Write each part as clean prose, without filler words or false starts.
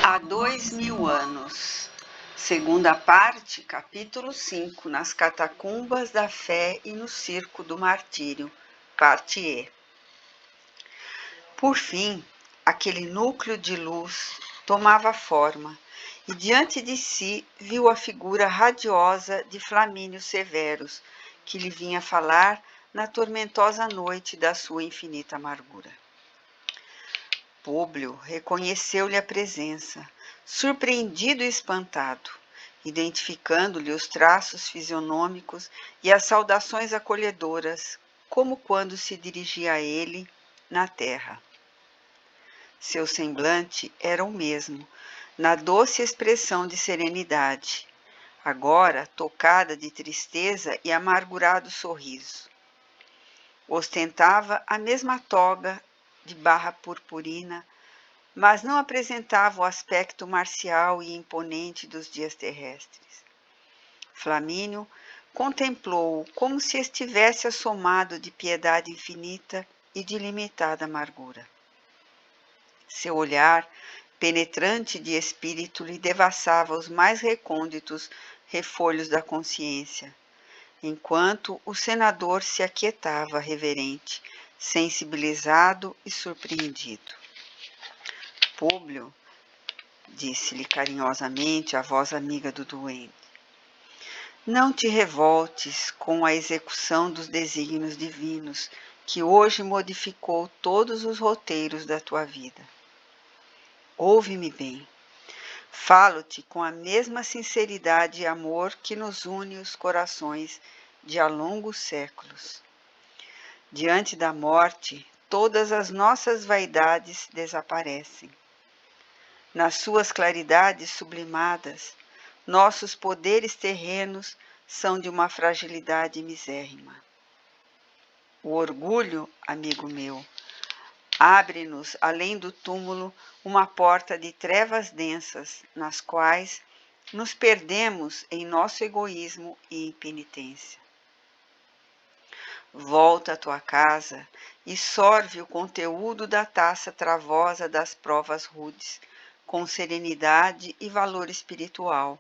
Há 2000 anos. Segunda parte, capítulo 5, nas catacumbas da fé e no circo do martírio, parte E. Por fim, aquele núcleo de luz tomava forma, e diante de si viu a figura radiosa de Flamínio Severus, que lhe vinha falar na tormentosa noite da sua infinita amargura. Públio reconheceu-lhe a presença, surpreendido e espantado, identificando-lhe os traços fisionômicos e as saudações acolhedoras, como quando se dirigia a ele na terra. Seu semblante era o mesmo, na doce expressão de serenidade, agora tocada de tristeza e amargurado sorriso. Ostentava a mesma toga de barra purpurina, mas não apresentava o aspecto marcial e imponente dos dias terrestres. Flamínio contemplou-o como se estivesse assomado de piedade infinita e de limitada amargura. Seu olhar, penetrante de espírito, lhe devassava os mais recônditos refolhos da consciência, enquanto o senador se aquietava reverente, sensibilizado e surpreendido. Públio, disse-lhe carinhosamente a voz amiga do duende, não te revoltes com a execução dos desígnios divinos que hoje modificou todos os roteiros da tua vida. Ouve-me bem. Falo-te com a mesma sinceridade e amor que nos une os corações de há longos séculos. Diante da morte, todas as nossas vaidades desaparecem. Nas suas claridades sublimadas, nossos poderes terrenos são de uma fragilidade misérrima. O orgulho, amigo meu, abre-nos, além do túmulo, uma porta de trevas densas, nas quais nos perdemos em nosso egoísmo e impenitência. Volta à tua casa e sorve o conteúdo da taça travosa das provas rudes, com serenidade e valor espiritual,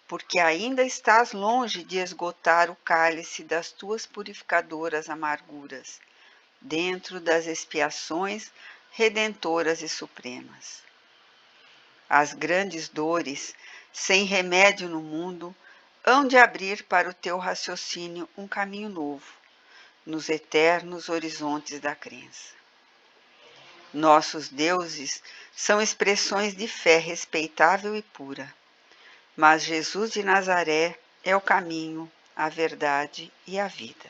porque ainda estás longe de esgotar o cálice das tuas purificadoras amarguras, dentro das expiações redentoras e supremas. As grandes dores, sem remédio no mundo, hão de abrir para o teu raciocínio um caminho novo, nos eternos horizontes da crença. Nossos deuses são expressões de fé respeitável e pura, mas Jesus de Nazaré é o caminho, a verdade e a vida.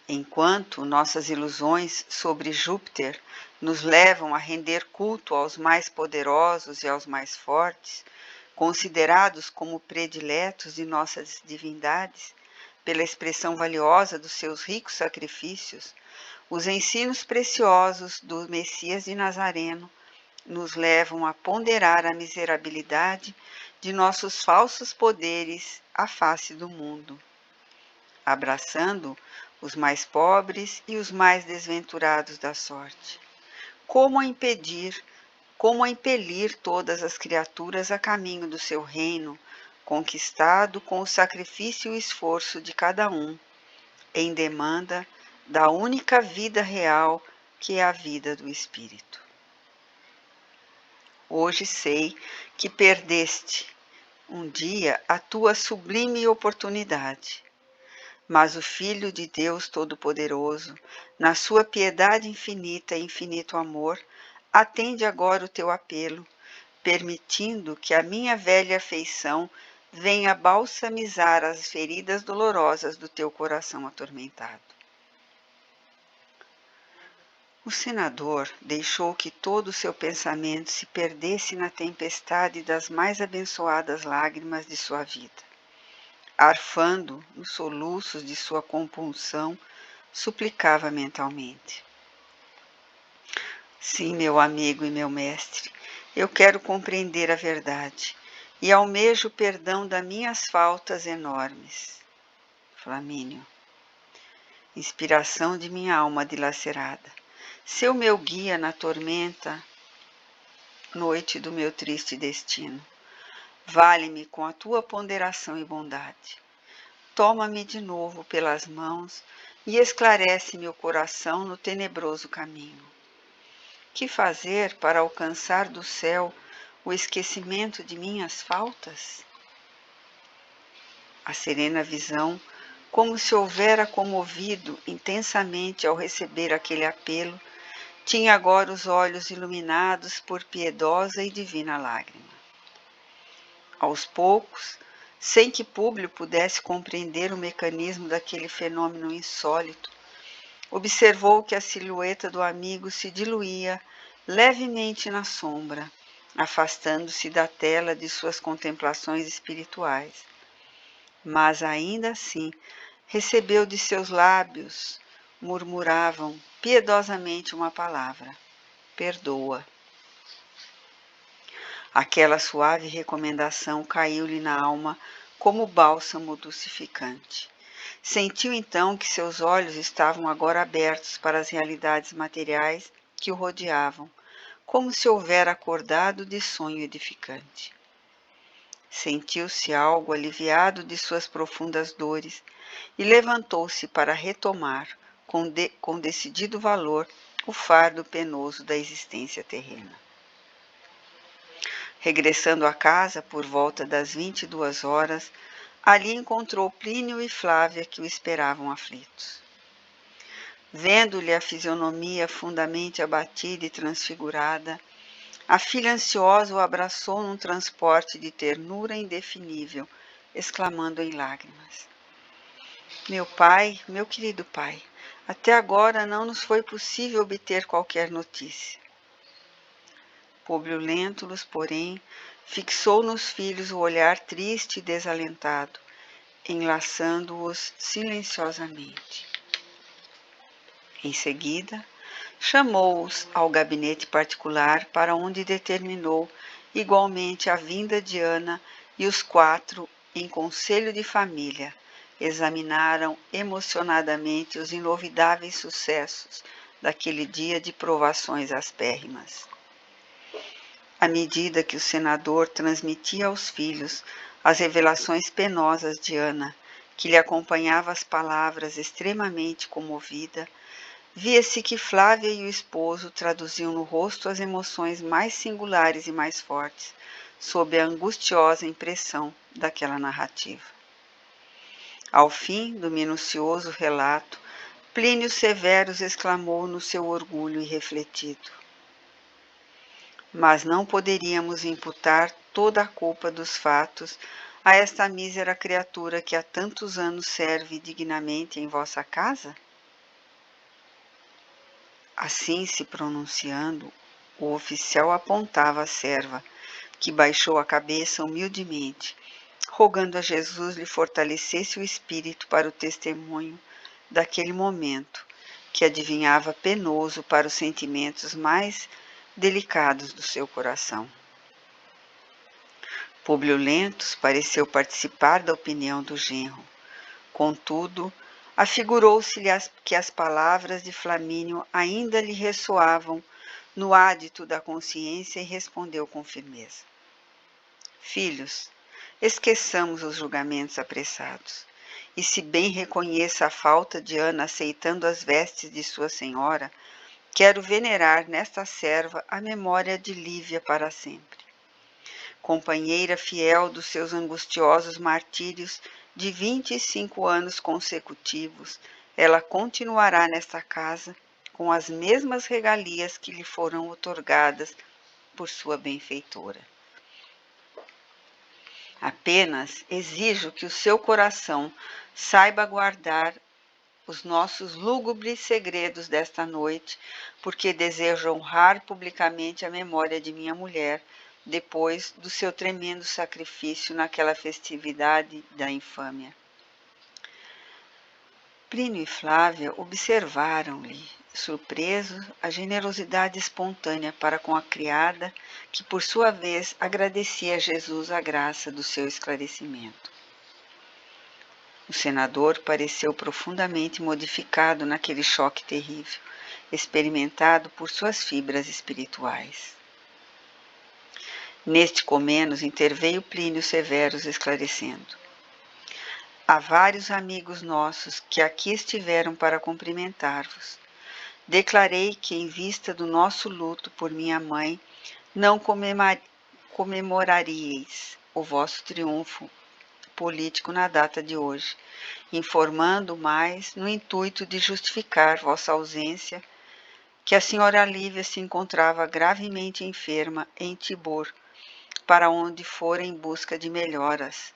Enquanto nossas ilusões sobre Júpiter nos levam a render culto aos mais poderosos e aos mais fortes, considerados como prediletos de nossas divindades, pela expressão valiosa dos seus ricos sacrifícios, os ensinos preciosos do Messias de Nazareno nos levam a ponderar a miserabilidade de nossos falsos poderes à face do mundo, abraçando os mais pobres e os mais desventurados da sorte. Como impelir todas as criaturas a caminho do seu reino, conquistado com o sacrifício e o esforço de cada um, em demanda da única vida real que é a vida do Espírito. Hoje sei que perdeste um dia a tua sublime oportunidade, mas o Filho de Deus Todo-Poderoso, na sua piedade infinita e infinito amor, atende agora o teu apelo, permitindo que a minha velha afeição venha balsamizar as feridas dolorosas do teu coração atormentado. O senador deixou que todo o seu pensamento se perdesse na tempestade das mais abençoadas lágrimas de sua vida. Arfando nos soluços de sua compunção, suplicava mentalmente. Sim, meu amigo e meu mestre, eu quero compreender a verdade e almejo o perdão das minhas faltas enormes. Flamínio. Inspiração de minha alma dilacerada. Seu meu guia na tormenta, noite do meu triste destino. Vale-me com a tua ponderação e bondade. Toma-me de novo pelas mãos e esclarece-me o coração no tenebroso caminho. Que fazer para alcançar do céu o esquecimento de minhas faltas? A serena visão, como se houvera comovido intensamente ao receber aquele apelo, tinha agora os olhos iluminados por piedosa e divina lágrima. Aos poucos, sem que Públio pudesse compreender o mecanismo daquele fenômeno insólito, observou que a silhueta do amigo se diluía levemente na sombra, afastando-se da tela de suas contemplações espirituais. Mas ainda assim, recebeu de seus lábios, murmuravam piedosamente uma palavra: perdoa. Aquela suave recomendação caiu-lhe na alma como bálsamo dulcificante. Sentiu então que seus olhos estavam agora abertos para as realidades materiais que o rodeavam, como se houvera acordado de sonho edificante. Sentiu-se algo aliviado de suas profundas dores e levantou-se para retomar, com decidido valor, o fardo penoso da existência terrena. Regressando à casa por volta das 22 horas, ali encontrou Plínio e Flávia que o esperavam aflitos. Vendo-lhe a fisionomia fundamente abatida e transfigurada, a filha ansiosa o abraçou num transporte de ternura indefinível, exclamando em lágrimas: Meu pai, meu querido pai, até agora não nos foi possível obter qualquer notícia. Públio Lentulus, porém, fixou nos filhos o olhar triste e desalentado, enlaçando-os silenciosamente. Em seguida, chamou-os ao gabinete particular para onde determinou igualmente a vinda de Ana e os quatro, em conselho de família, examinaram emocionadamente os inovidáveis sucessos daquele dia de provações aspérrimas. À medida que o senador transmitia aos filhos as revelações penosas de Ana, que lhe acompanhava as palavras extremamente comovida, via-se que Flávia e o esposo traduziam no rosto as emoções mais singulares e mais fortes, sob a angustiosa impressão daquela narrativa. Ao fim do minucioso relato, Plínio Severus exclamou no seu orgulho irrefletido: Mas não poderíamos imputar toda a culpa dos fatos a esta mísera criatura que há tantos anos serve dignamente em vossa casa? Assim se pronunciando, o oficial apontava a serva, que baixou a cabeça humildemente, rogando a Jesus lhe fortalecesse o espírito para o testemunho daquele momento, que adivinhava penoso para os sentimentos mais delicados do seu coração. Públio Lentulus pareceu participar da opinião do genro. Contudo, afigurou-se-lhe que as palavras de Flamínio ainda lhe ressoavam no ádito da consciência e respondeu com firmeza: Filhos, esqueçamos os julgamentos apressados. E se bem reconheça a falta de Ana aceitando as vestes de sua senhora, quero venerar nesta serva a memória de Lívia para sempre. Companheira fiel dos seus angustiosos martírios de 25 anos consecutivos, ela continuará nesta casa com as mesmas regalias que lhe foram outorgadas por sua benfeitora. Apenas exijo que o seu coração saiba guardar os nossos lúgubres segredos desta noite, porque desejo honrar publicamente a memória de minha mulher, depois do seu tremendo sacrifício naquela festividade da infâmia. Plínio e Flávia observaram-lhe, surpresos, a generosidade espontânea para com a criada, que por sua vez agradecia a Jesus a graça do seu esclarecimento. O senador pareceu profundamente modificado naquele choque terrível, experimentado por suas fibras espirituais. Neste comenos interveio Plínio Severus, esclarecendo: há vários amigos nossos que aqui estiveram para cumprimentar-vos. Declarei que, em vista do nosso luto por minha mãe, não comemoraríeis o vosso triunfo político na data de hoje, informando mais no intuito de justificar vossa ausência que a senhora Lívia se encontrava gravemente enferma em Tibur, para onde fora em busca de melhoras.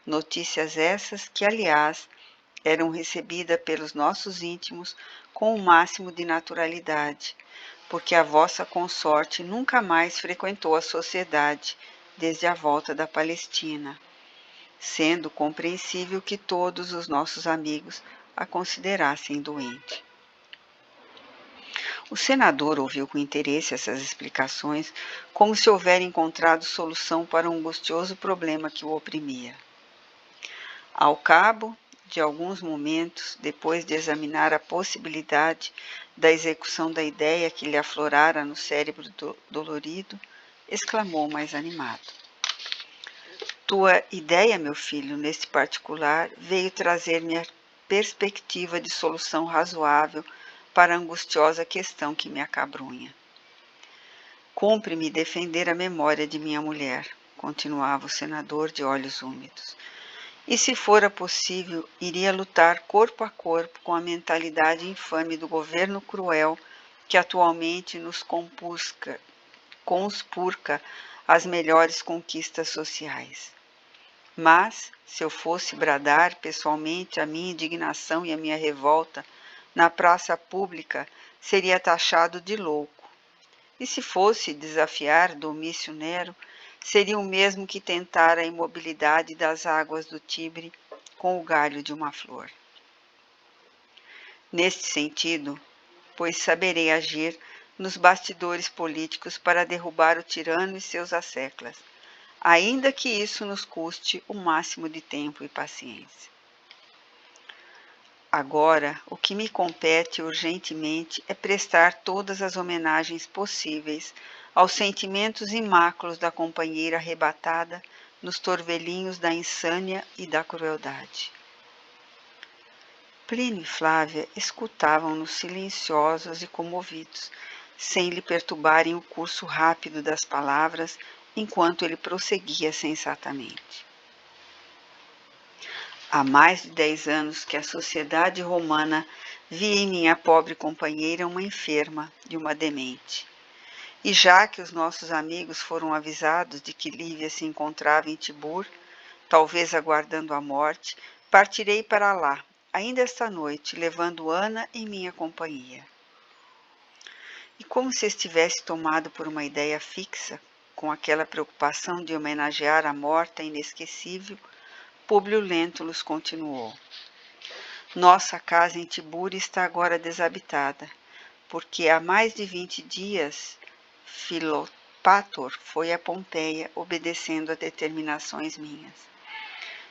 Notícias essas que, aliás, eram recebidas pelos nossos íntimos com o máximo de naturalidade, porque a vossa consorte nunca mais frequentou a sociedade desde a volta da Palestina, sendo compreensível que todos os nossos amigos a considerassem doente. O senador ouviu com interesse essas explicações, como se houvera encontrado solução para um angustioso problema que o oprimia. Ao cabo de alguns momentos, depois de examinar a possibilidade da execução da ideia que lhe aflorara no cérebro dolorido, exclamou mais animado: tua ideia, meu filho, neste particular, veio trazer-me a perspectiva de solução razoável para a angustiosa questão que me acabrunha. Cumpre-me defender a memória de minha mulher, continuava o senador de olhos úmidos. E, se fora possível, iria lutar corpo a corpo com a mentalidade infame do governo cruel que atualmente nos conspurca as melhores conquistas sociais. Mas, se eu fosse bradar pessoalmente a minha indignação e a minha revolta na praça pública, seria taxado de louco. E se fosse desafiar Domício Nero, seria o mesmo que tentar a imobilidade das águas do Tibre com o galho de uma flor. Neste sentido, pois saberei agir nos bastidores políticos para derrubar o tirano e seus asseclas, ainda que isso nos custe o máximo de tempo e paciência. Agora, o que me compete urgentemente é prestar todas as homenagens possíveis aos sentimentos imáculos da companheira arrebatada nos torvelinhos da insânia e da crueldade. Plínio e Flávia escutavam-no silenciosos e comovidos, sem lhe perturbarem o curso rápido das palavras, enquanto ele prosseguia sensatamente. Há mais de 10 anos que a sociedade romana via em minha pobre companheira uma enferma de uma demente. E já que os nossos amigos foram avisados de que Lívia se encontrava em Tibur, talvez aguardando a morte, partirei para lá, ainda esta noite, levando Ana em minha companhia. E como se estivesse tomado por uma ideia fixa, com aquela preocupação de homenagear a morta inesquecível, Públio Lentulus continuou: nossa casa em Tibúria está agora desabitada, porque há mais de 20 dias Filopátor foi a Pompeia obedecendo a determinações minhas.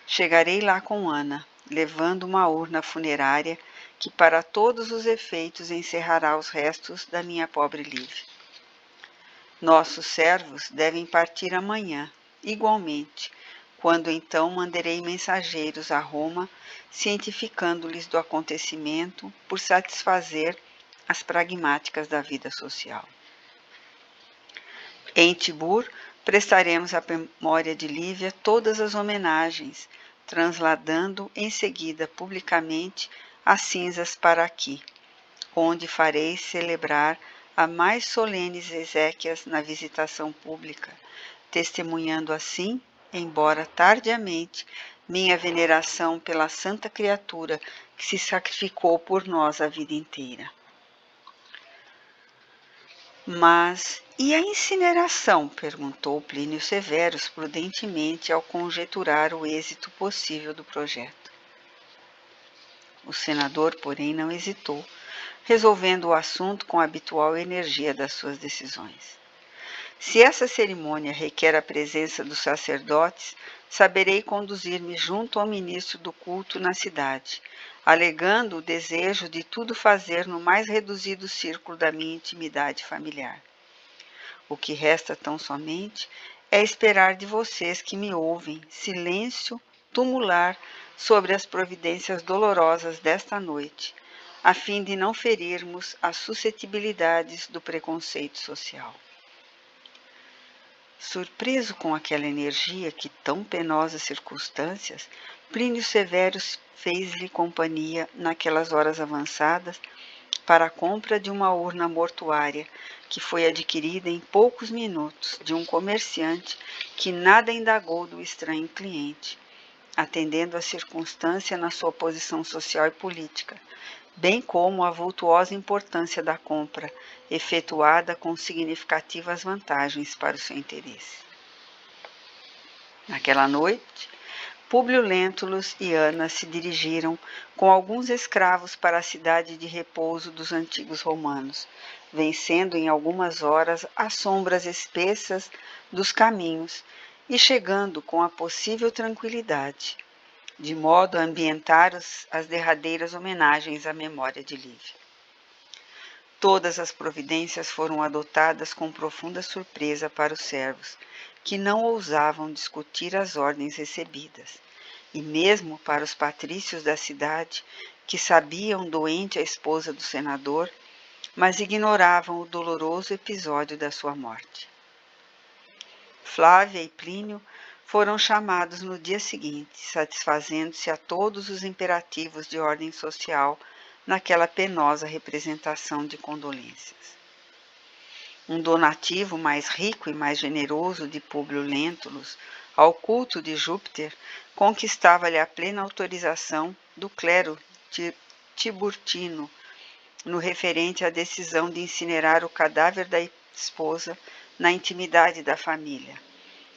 Chegarei lá com Ana, levando uma urna funerária que para todos os efeitos encerrará os restos da minha pobre Lívia. Nossos servos devem partir amanhã, igualmente, quando então mandarei mensageiros a Roma, cientificando-lhes do acontecimento por satisfazer as pragmáticas da vida social. Em Tibur, prestaremos à memória de Lívia todas as homenagens, transladando em seguida publicamente as cinzas para aqui, onde farei celebrar a mais solenes exéquias na visitação pública, testemunhando assim, embora tardiamente, minha veneração pela santa criatura que se sacrificou por nós a vida inteira. Mas e a incineração? Perguntou Plínio Severus prudentemente ao conjeturar o êxito possível do projeto. O senador, porém, não hesitou, resolvendo o assunto com a habitual energia das suas decisões. Se essa cerimônia requer a presença dos sacerdotes, saberei conduzir-me junto ao ministro do culto na cidade, alegando o desejo de tudo fazer no mais reduzido círculo da minha intimidade familiar. O que resta tão somente é esperar de vocês que me ouvem silêncio tumular sobre as providências dolorosas desta noite, a fim de não ferirmos as suscetibilidades do preconceito social. Surpreso com aquela energia que tão penosas circunstâncias, Plínio Severo fez-lhe companhia naquelas horas avançadas para a compra de uma urna mortuária que foi adquirida em poucos minutos de um comerciante que nada indagou do estranho cliente, atendendo à circunstância na sua posição social e política, bem como a vultuosa importância da compra, efetuada com significativas vantagens para o seu interesse. Naquela noite, Públio Lentulus e Ana se dirigiram com alguns escravos para a cidade de repouso dos antigos romanos, vencendo em algumas horas as sombras espessas dos caminhos e chegando com a possível tranquilidade, de modo a ambientar as derradeiras homenagens à memória de Lívia. Todas as providências foram adotadas com profunda surpresa para os servos, que não ousavam discutir as ordens recebidas, e mesmo para os patrícios da cidade, que sabiam doente a esposa do senador, mas ignoravam o doloroso episódio da sua morte. Flávia e Plínio foram chamados no dia seguinte, satisfazendo-se a todos os imperativos de ordem social naquela penosa representação de condolências. Um donativo mais rico e mais generoso de Públio Lentulus ao culto de Júpiter conquistava-lhe a plena autorização do clero tiburtino no referente à decisão de incinerar o cadáver da esposa na intimidade da família,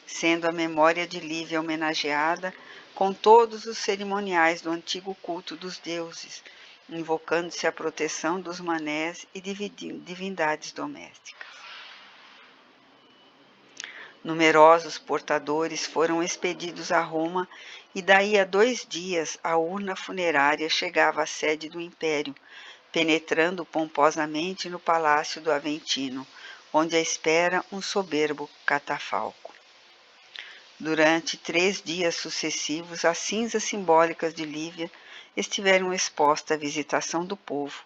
sendo a memória de Lívia homenageada com todos os cerimoniais do antigo culto dos deuses, invocando-se a proteção dos manés e divindades domésticas. Numerosos portadores foram expedidos a Roma e daí a 2 dias a urna funerária chegava à sede do império, penetrando pomposamente no palácio do Aventino, onde a espera um soberbo catafalco. Durante 3 dias sucessivos, as cinzas simbólicas de Lívia estiveram expostas à visitação do povo,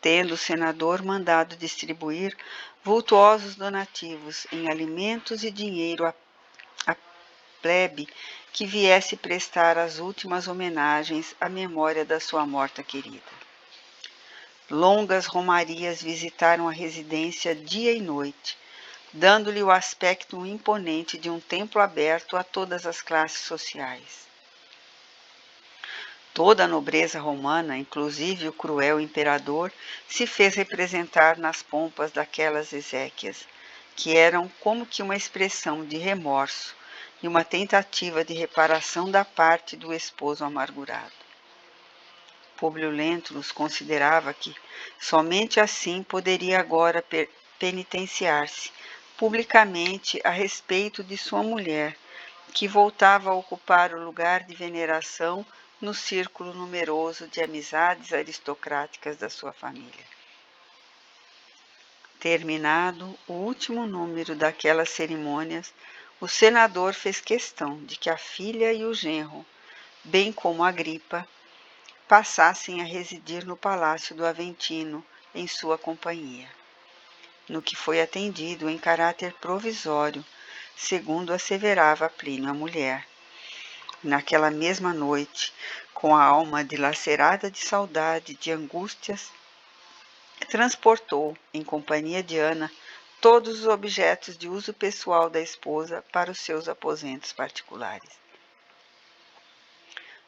tendo o senador mandado distribuir vultuosos donativos em alimentos e dinheiro à plebe que viesse prestar as últimas homenagens à memória da sua morta querida. Longas romarias visitaram a residência dia e noite, dando-lhe o aspecto imponente de um templo aberto a todas as classes sociais. Toda a nobreza romana, inclusive o cruel imperador, se fez representar nas pompas daquelas exéquias, que eram como que uma expressão de remorso e uma tentativa de reparação da parte do esposo amargurado. Públio Lentulus considerava que somente assim poderia agora penitenciar-se publicamente a respeito de sua mulher, que voltava a ocupar o lugar de veneração no círculo numeroso de amizades aristocráticas da sua família. Terminado o último número daquelas cerimônias, o senador fez questão de que a filha e o genro, bem como Agripa, passassem a residir no palácio do Aventino em sua companhia, no que foi atendido em caráter provisório, segundo asseverava Plínio a mulher. Naquela mesma noite, com a alma dilacerada de saudade, de angústias, transportou, em companhia de Ana, todos os objetos de uso pessoal da esposa para os seus aposentos particulares.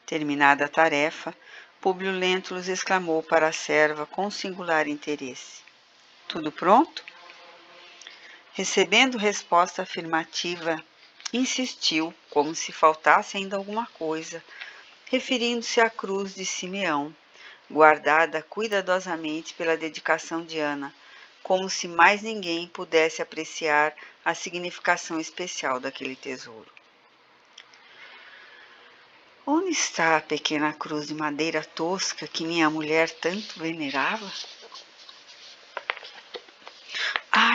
Terminada a tarefa, Públio Lentulus exclamou para a serva com singular interesse: "Tudo pronto?" Recebendo resposta afirmativa, insistiu, como se faltasse ainda alguma coisa, referindo-se à cruz de Simeão, guardada cuidadosamente pela dedicação de Ana, como se mais ninguém pudesse apreciar a significação especial daquele tesouro. Onde está a pequena cruz de madeira tosca que minha mulher tanto venerava?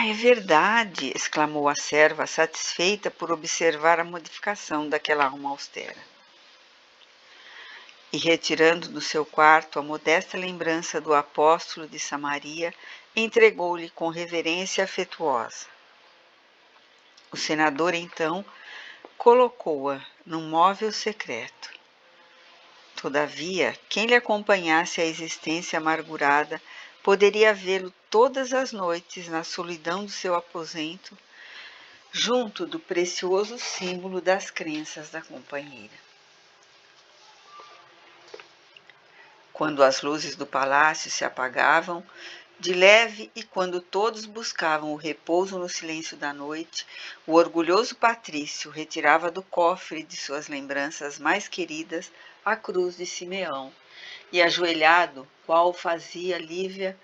Ah, é verdade! Exclamou a serva, satisfeita por observar a modificação daquela alma austera. E retirando do seu quarto a modesta lembrança do apóstolo de Samaria, entregou-lhe com reverência afetuosa. O senador, então, colocou-a num móvel secreto. Todavia, quem lhe acompanhasse a existência amargurada poderia vê-lo todas as noites na solidão do seu aposento, junto do precioso símbolo das crenças da companheira. Quando as luzes do palácio se apagavam, de leve, e quando todos buscavam o repouso no silêncio da noite, o orgulhoso patrício retirava do cofre de suas lembranças mais queridas a cruz de Simeão, e ajoelhado, qual fazia Lívia,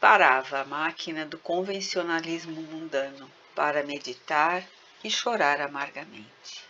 parava a máquina do convencionalismo mundano para meditar e chorar amargamente.